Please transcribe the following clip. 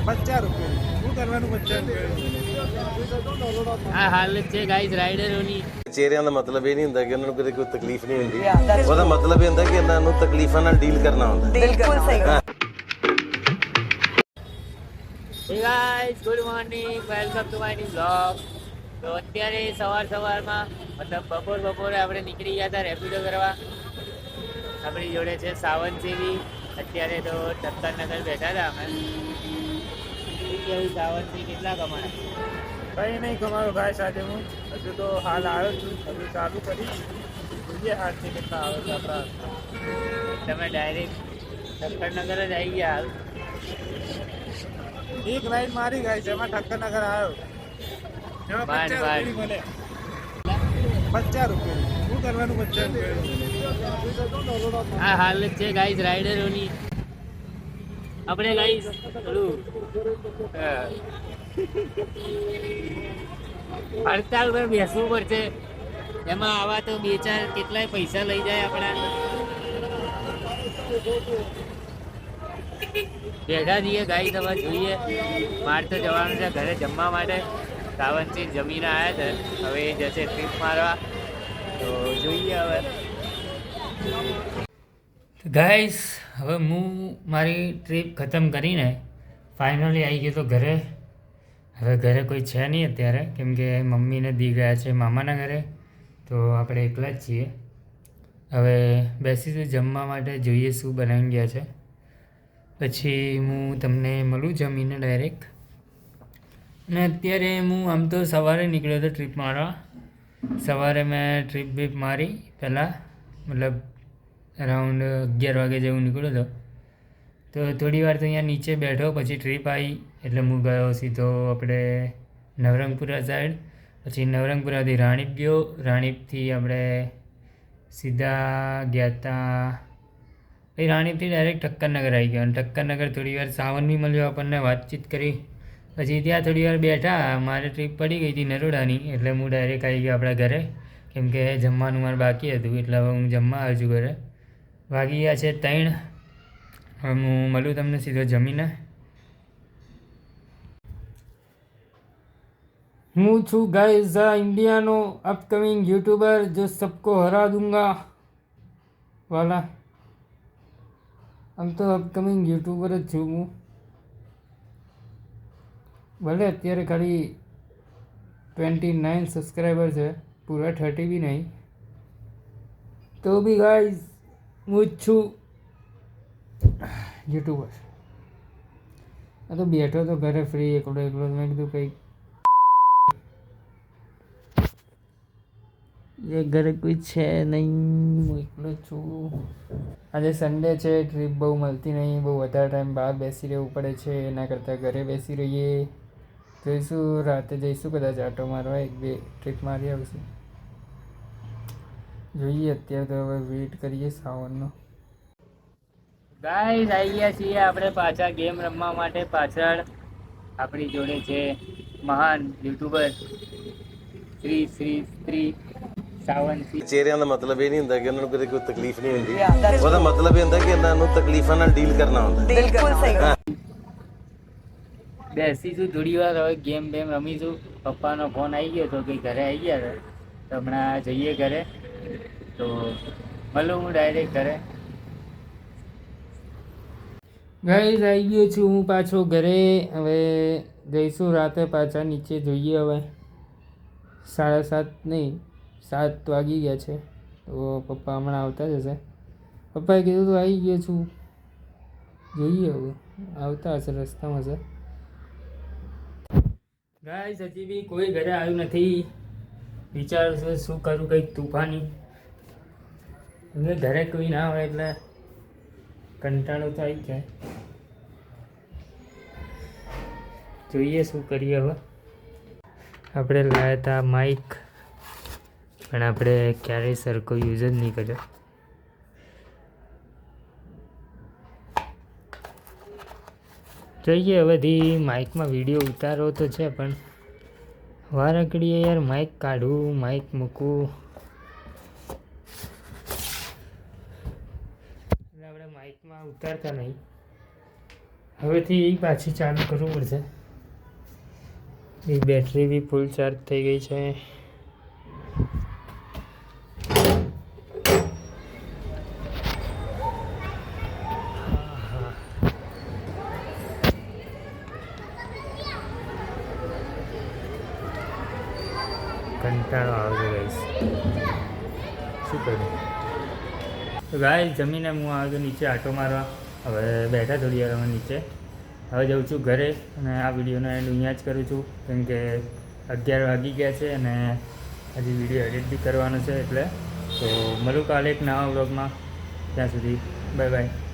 ₹50 શું કરવાનું ₹50 આ હાલત છે ગાઈઝ રાઇડરોની। ਚਿਹਰਿਆਂ ਦਾ ਮਤਲਬ ਇਹ ਨਹੀਂ ਹੁੰਦਾ ਕਿ ਉਹਨਾਂ ਨੂੰ ਕਦੇ ਕੋਈ ਤਕਲੀਫ ਨਹੀਂ ਹੁੰਦੀ ਉਹਦਾ ਮਤਲਬ ਇਹ ਹੁੰਦਾ ਕਿ ਇਹਨਾਂ ਨੂੰ ਤਕਲੀਫਾਂ ਨਾਲ ਡੀਲ ਕਰਨਾ ਹੁੰਦਾ बिल्कुल सही hey guys good morning, welcome to my new blog. તો અત્યારે સવારમાં મતલબ બપોરે આપણે નીકળી ગયા હતા રેપિડો કરવા। આપણી જોડે છે સાવન જેવી। અત્યારે તો ઠક્કરનગર બેઠા હતા અમે। સાવનથી કેટલા કમાયા? કંઈ નહીં કમાયો ભાઈ સાથે હું હજુ તો હાલ આવ્યો છું, હજુ ચાલુ કરી જોઈએ હાલથી કેટલા આવે છે આપણા। તમે ડાયરેક્ટ ઠક્કરનગર જ આવી ગયા હાલ? એક લાઈન મારી ગઈ છે એમાં ઠક્કરનગર આવ્યો એમાં માંડ, ₹50 મળે। ₹50 શું કરવાનું ₹50? આ હાલત છે ગાઈઝ રાઇડરોની। આપણે ગાઈઝ પેલું હડતાલ પર બેસવું પડશે। એમાં આવા તો બે ચાર કેટલાય પૈસા લઈ જાય આપણા। બેઠા છીએ ગાઈઝ, હવે જોઈએ। મારે તો જવાનું છે ઘરે જમવા માટે। સાવનથી જમીને આવ્યા છે, હવે એ જશે ટ્રીપ મારવા, તો જોઈએ હવે। ગાઈસ હવે હું મારી ટ્રીપ ખતમ કરીને ફાઇનલી આવી ગયો તો ઘરે। હવે ઘરે કોઈ છે નહીં અત્યારે, કેમ કે મમ્મીને દી ગયા છે મામાના ઘરે, તો આપણે એકલા જ છીએ। હવે બેસીશું જમવા માટે, જોઈએ શું બનાવી ગયા છે, પછી હું તમને મળું જમીને ડાયરેક્ટ। અને અત્યારે હું આમ તો સવારે નીકળ્યો હતો ટ્રીપ મારવા। સવારે મેં ટ્રીપ બીપ મારી પહેલાં, મતલબ અરાઉન્ડ 11 વાગે જેવું નીકળ્યો હતો। તો થોડી વાર તો અહીંયા નીચે બેઠો, પછી ટ્રીપ આવી એટલે હું ગયો સીધો આપણે નવરંગપુરા સાઈડ। પછી નવરંગપુરાથી રાણીપ ગયો, રાણીપથી આપણે સીધા ગયા હતા, પછી રાણીપથી ડાયરેક્ટ ઠક્કરનગર આવી ગયા। અને ઠક્કરનગર થોડી વાર સાવન બી મળ્યો આપણને, વાતચીત કરી, પછી ત્યાં થોડી વાર બેઠા। મારે ટ્રીપ પડી ગઈ હતી નરોડાની, એટલે હું ડાયરેક્ટ આવી ગયો આપણા ઘરે, કેમ કે જમવાનું મારે બાકી હતું, એટલે હવે હું જમવા આવ્યો છું ઘરે। વાગી ગયા છે 3। હવે હું મળું તમને સીધો જમીને। હું છું ગાઈઝ આ ઇન્ડિયાનો અપકમિંગ યુટ્યુબર, જો સબકો હરા દૂંગા વાલા। આમ તો અપકમિંગ યુટ્યુબર જ છું હું, ભલે અત્યારે ખાલી 29 સબસ્ક્રાઈબર છે, પૂરા 30 બી નહીં, તો બી ગાઈઝ હું જ છું યુટ્યુબર। આ તો બેઠો તો ઘરે ફ્રી એકલો મેં કીધું કંઈક એ ઘરે કોઈ છે નહીં, હું એકલો છું। આજે સન્ડે છે, ટ્રીપ બહુ મળતી નહીં, બહુ વધારે ટાઈમ બહાર બેસી રહેવું પડે છે, એના કરતાં ઘરે બેસી રહીએ। જોઈશું રાતે જઈશું કદાચ આટો મારવા, 1-2 ટ્રીપ મારી આવશું, જોઈએ। અત્યારે તો હવે વેઇટ કરીએ સાવનનો। ગાઈઝ આવી ગયા છીએ આપણે પાછા ગેમ રમવા માટે। પાછળ આપણી જોડે છે મહાન યુટ્યુબર શ્રી સાવન। ਚਿਹਰਿਆਂ ਦਾ ਮਤਲਬ ਇਹ ਨਹੀਂ ਹੁੰਦਾ ਕਿ ਉਹਨਾਂ ਨੂੰ ਕਦੇ ਕੋਈ ਤਕਲੀਫ ਨਹੀਂ ਹੁੰਦੀ ਉਹਦਾ ਮਤਲਬ ਇਹ ਹੁੰਦਾ ਕਿ ਇਹਨਾਂ ਨੂੰ ਤਕਲੀਫਾਂ ਨਾਲ ਡੀਲ ਕਰਨਾ ਹੁੰਦਾ बिल्कुल सही બેસીશું થોડી વાર, હવે ગેમ બેમ રમીશું। પપ્પાનો ફોન આવી ગયો તો કંઈ ઘરે આવી ગયા હતા, તો હમણાં જઈએ ઘરે, તો મળું હું ડાયરેક્ટ ઘરે। ગાઈઝ આવી ગયો છું હું પાછો ઘરે। હવે જઈશું રાતે પાછા નીચે, જોઈએ હવે 7:30 નહીં 7 વાગી ગયા છે, તો પપ્પા હમણાં આવતા જ હશે। પપ્પાએ કીધું તો આવી ગયો છું, જોઈએ હવે આવતા હશે, રસ્તામાં હશે। ગાઈઝ હજી બી કોઈ ઘરે આવ્યું નથી, વિચારું છું શું કરું, કંઈક તૂફાની, ઘરે કોઈ ના હોય એટલે કંટાળો તો આવી જાય, જોઈએ શું કરીએ હવે। આપણે લાવ્યા હતા માઇક, પણ આપણે ક્યારેય સરખો યુઝ જ નહીં કર્યો। જોઈએ હવેથી માઇકમાં વિડીયો ઉતારો તો છે, પણ વાર અકડીએ યાર, માઇક કાઢવું, માઇક મૂકવું, એટલે આપણે માઇકમાં ઉતારતા નહીં। હવેથી એ પાછી ચાલુ કરવું પડશે. એ બેટરી બી ફૂલ ચાર્જ થઈ ગઈ છે. કંટાળો આવે છે ગાઈસ, શું કરું. તો ગાઈસ જમીને હું આવ્યો તો નીચે આટો મારવા. હવે બેઠા થોડી વાર અમે નીચે. હવે જાઉં છું ઘરે અને આ વિડીયોનો એન્ડ અહીંયા જ કરું છું, કેમ કે 11 વાગી ગયા છે અને હજી વિડીયો એડિટ બી કરવાનો છે. એટલે તો મળું કાલે એક નવા વ્લોગમાં. ત્યાં સુધી બાય બાય.